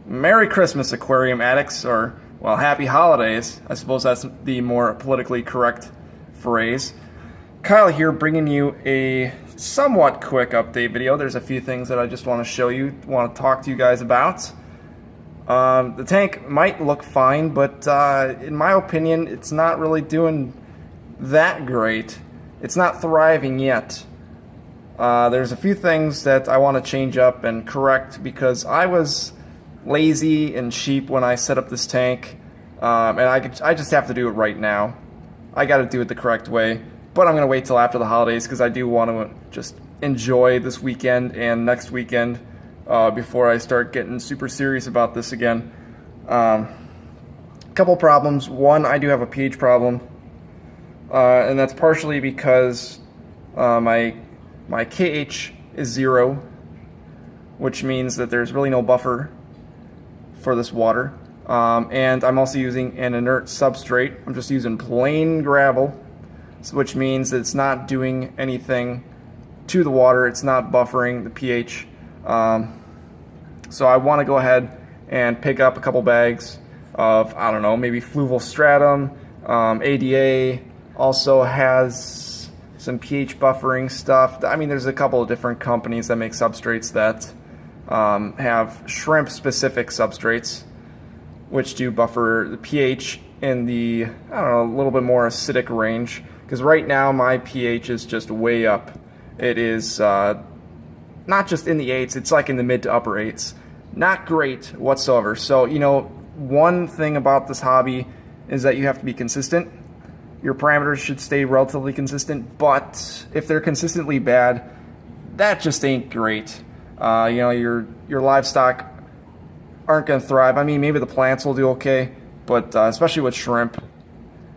Merry Christmas, aquarium addicts, or, well, happy holidays. I suppose that's the more politically correct phrase. Kyle here, bringing you a somewhat quick update video. There's a few things that I just want to show you, want to talk to you guys about. The tank might look fine, but in my opinion, it's not really doing that great. It's not thriving yet. There's a few things that I want to change up and correct because I was lazy and cheap when I set up this tank, and I just have to do it right now. I got to do it the correct way, but I'm going to wait till after the holidays because I do want to just enjoy this weekend and next weekend before I start getting super serious about this again. Couple problems. One, I do have a pH problem, and that's partially because my KH is 0, which means that there's really no buffer for this water. And I'm also using an inert substrate. I'm just using plain gravel, which means that it's not doing anything to the water. It's not buffering the pH. So I want to go ahead and pick up a couple bags of, I don't know, maybe Fluval Stratum. ADA also has some pH buffering stuff. I mean, there's a couple of different companies that make substrates that have shrimp-specific substrates, which do buffer the pH in the, I don't know, a little bit more acidic range. Because right now my pH is just way up. It is not just in the 8s, it's like in the mid to upper 8s. Not great whatsoever. So, you know, one thing about this hobby is that you have to be consistent. Your parameters should stay relatively consistent, but if they're consistently bad, that just ain't great. You know, your livestock aren't going to thrive. I mean, maybe the plants will do okay, but especially with shrimp,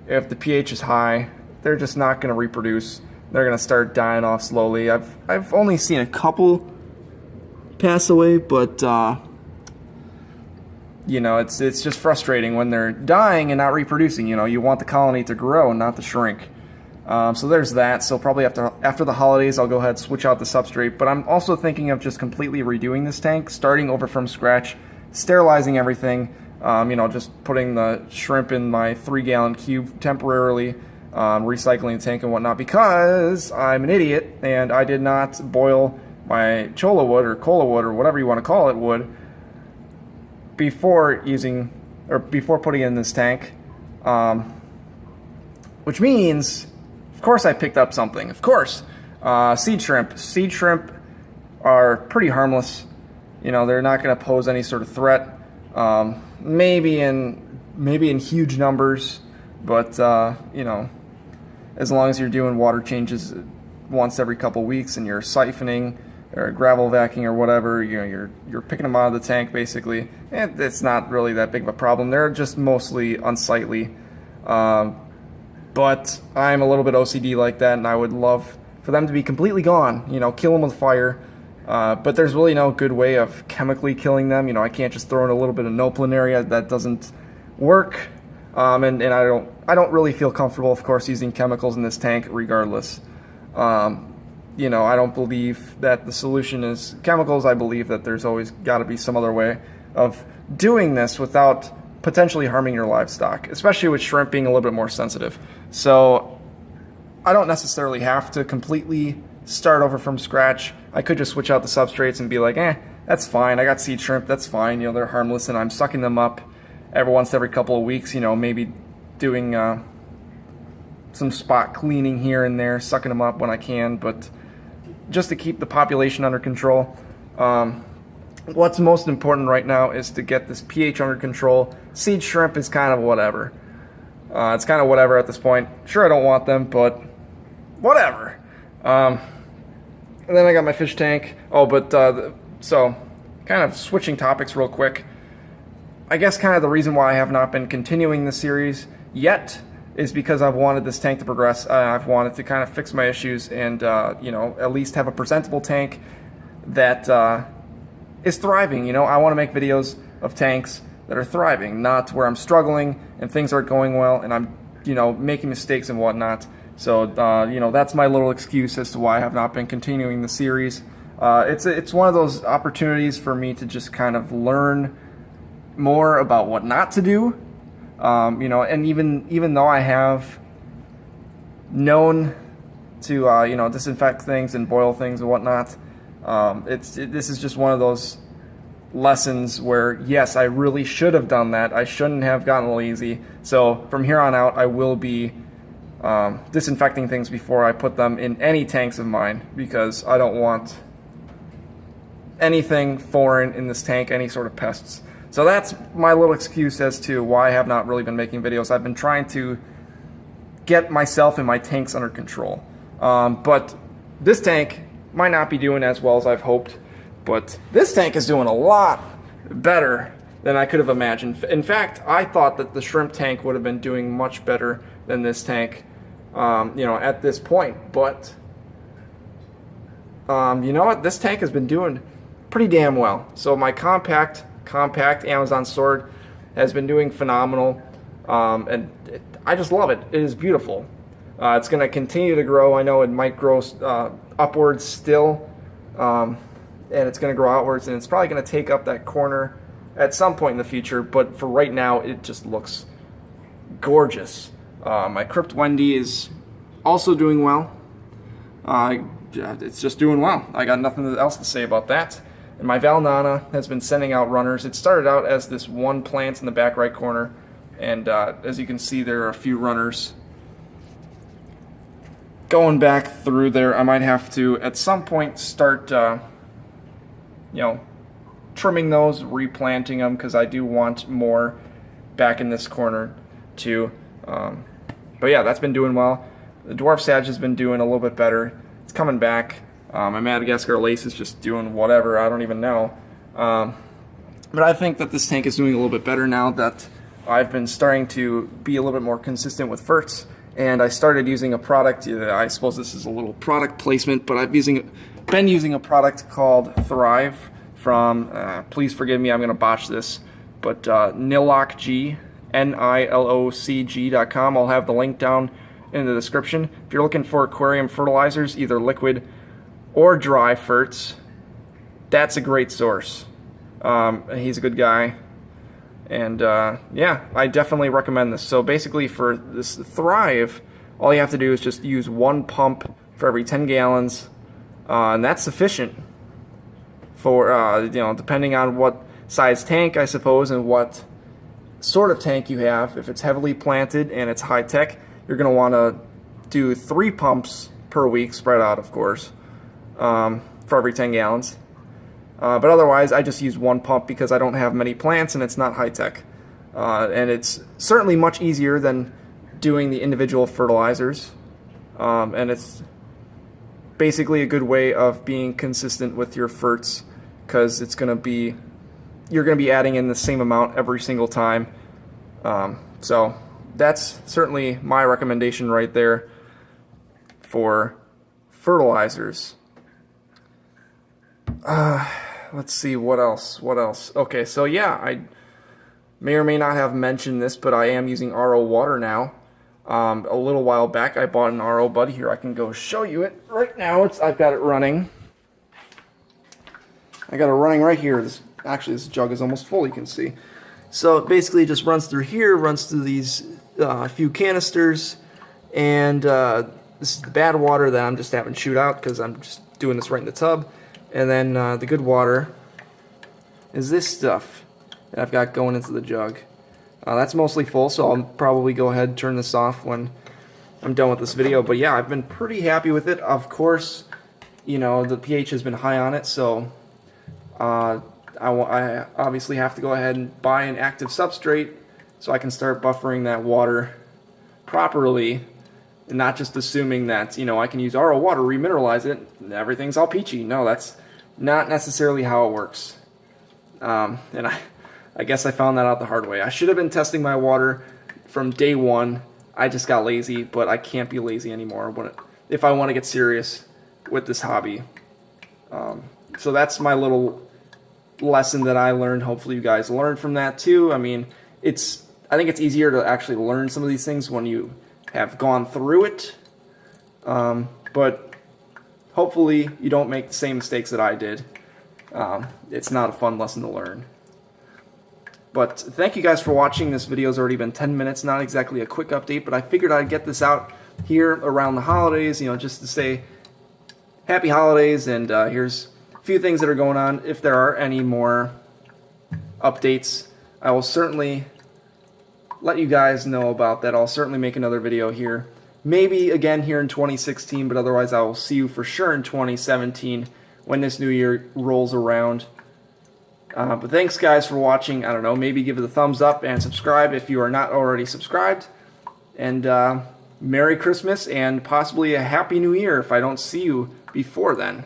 if the pH is high, they're just not going to reproduce. They're going to start dying off slowly. I've only seen a couple pass away, but you know, it's just frustrating when they're dying and not reproducing. You know, you want the colony to grow, not to shrink. So there's that. So probably after the holidays, I'll go ahead and switch out the substrate. But I'm also thinking of just completely redoing this tank, starting over from scratch, sterilizing everything. You know, just putting the shrimp in my 3-gallon cube temporarily, recycling the tank and whatnot, because I'm an idiot and I did not boil my cholla wood or cola wood or whatever you want to call it wood before putting it in this tank, which means, of course, I picked up something. Of course, seed shrimp. Seed shrimp are pretty harmless. You know, they're not going to pose any sort of threat. Maybe in huge numbers, but you know, as long as you're doing water changes once every couple weeks and you're siphoning or gravel vacuuming or whatever, you know, you're picking them out of the tank basically, and it's not really that big of a problem. They're just mostly unsightly, but I'm a little bit OCD like that, and I would love for them to be completely gone. You know, kill them with fire. But there's really no good way of chemically killing them. You know, I can't just throw in a little bit of Noplanaria. That doesn't work. And I don't really feel comfortable, of course, using chemicals in this tank regardless. You know, I don't believe that the solution is chemicals. I believe that there's always got to be some other way of doing this without potentially harming your livestock, especially with shrimp being a little bit more sensitive. So I don't necessarily have to completely start over from scratch. I could just switch out the substrates and be like, that's fine. I got seed shrimp. That's fine. You know, they're harmless, and I'm sucking them up every couple of weeks. You know, maybe doing some spot cleaning here and there, sucking them up when I can, but just to keep the population under control. What's most important right now is to get this pH under control. Seed shrimp is kind of whatever. It's kind of whatever at this point. Sure, I don't want them, but whatever. And then I got my fish tank. Oh, but so kind of switching topics real quick. I guess kind of the reason why I have not been continuing the series yet is because I've wanted this tank to progress. I've wanted to kind of fix my issues and, you know, at least have a presentable tank that is thriving. You know, I want to make videos of tanks that are thriving, not where I'm struggling and things aren't going well and I'm, you know, making mistakes and whatnot. So, you know, that's my little excuse as to why I have not been continuing the series. It's one of those opportunities for me to just kind of learn more about what not to do. You know, and even though I have known to you know, disinfect things and boil things and whatnot, this is just one of those lessons where, yes, I really should have done that. I shouldn't have gotten lazy. So from here on out, I will be disinfecting things before I put them in any tanks of mine, because I don't want anything foreign in this tank, any sort of pests. So that's my little excuse as to why I have not really been making videos. I've been trying to get myself and my tanks under control. But this tank might not be doing as well as I've hoped, but this tank is doing a lot better than I could have imagined. In fact, I thought that the shrimp tank would have been doing much better than this tank, you know, at this point. But you know what? This tank has been doing pretty damn well. So my compact Amazon sword has been doing phenomenal, and I just love it. It is beautiful. It's going to continue to grow. I know it might grow upwards still, and it's going to grow outwards, and it's probably going to take up that corner at some point in the future, but for right now, it just looks gorgeous. My Crypt Wendy is also doing well. It's just doing well. I got nothing else to say about that. And my Valnana has been sending out runners. It started out as this one plant in the back right corner, and as you can see, there are a few runners going back through there. I might have to, at some point, start, you know, trimming those, replanting them, because I do want more back in this corner too. But yeah, that's been doing well. The Dwarf Sag has been doing a little bit better. It's coming back. My Madagascar Lace is just doing whatever, I don't even know. But I think that this tank is doing a little bit better now that I've been starting to be a little bit more consistent with ferts. And I started using a product, I suppose this is a little product placement, but I've been using a product called Thrive from, please forgive me, I'm going to botch this, but Nilocg, Nilocg.com. I'll have the link down in the description. If you're looking for aquarium fertilizers, either liquid or dry ferts, that's a great source. He's a good guy. And yeah, I definitely recommend this. So basically for this Thrive, all you have to do is just use one pump for every 10 gallons, and that's sufficient for, you know, depending on what size tank, I suppose, and what sort of tank you have. If it's heavily planted and it's high-tech, you're going to want to do 3 pumps per week, spread out, of course, for every 10 gallons. But otherwise, I just use one pump because I don't have many plants and it's not high-tech. And it's certainly much easier than doing the individual fertilizers. And it's basically a good way of being consistent with your ferts, because it's going to be, you're going to be adding in the same amount every single time. So that's certainly my recommendation right there for fertilizers. Let's see, what else? Okay, so yeah, I may or may not have mentioned this, but I am using RO water now. A little while back, I bought an RO buddy. Here, I can go show you it right now. I've got it running. I got it running right here. This jug is almost full, you can see. So it basically just runs through here, runs through these few canisters, and this is the bad water that I'm just having shoot out because I'm just doing this right in the tub. And then the good water is this stuff that I've got going into the jug. That's mostly full, so I'll probably go ahead and turn this off when I'm done with this video. But yeah, I've been pretty happy with it. Of course, you know, the pH has been high on it, so I obviously have to go ahead and buy an active substrate so I can start buffering that water properly. And not just assuming that, you know, I can use RO water, remineralize it, and everything's all peachy. No, that's not necessarily how it works. And I guess I found that out the hard way. I should have been testing my water from day one. I just got lazy, but I can't be lazy anymore if I want to get serious with this hobby. So that's my little lesson that I learned. Hopefully you guys learned from that too. I mean, I think it's easier to actually learn some of these things when you have gone through it, but hopefully you don't make the same mistakes that I did. It's not a fun lesson to learn. But thank you guys for watching. This video's already been 10 minutes, not exactly a quick update, but I figured I'd get this out here around the holidays, just to say happy holidays, and here's a few things that are going on. If there are any more updates, I will certainly let you guys know about that. I'll certainly make another video here. Maybe again here in 2016, but otherwise I will see you for sure in 2017 when this new year rolls around. But thanks guys for watching. I don't know, maybe give it a thumbs up and subscribe if you are not already subscribed. And Merry Christmas and possibly a Happy New Year if I don't see you before then.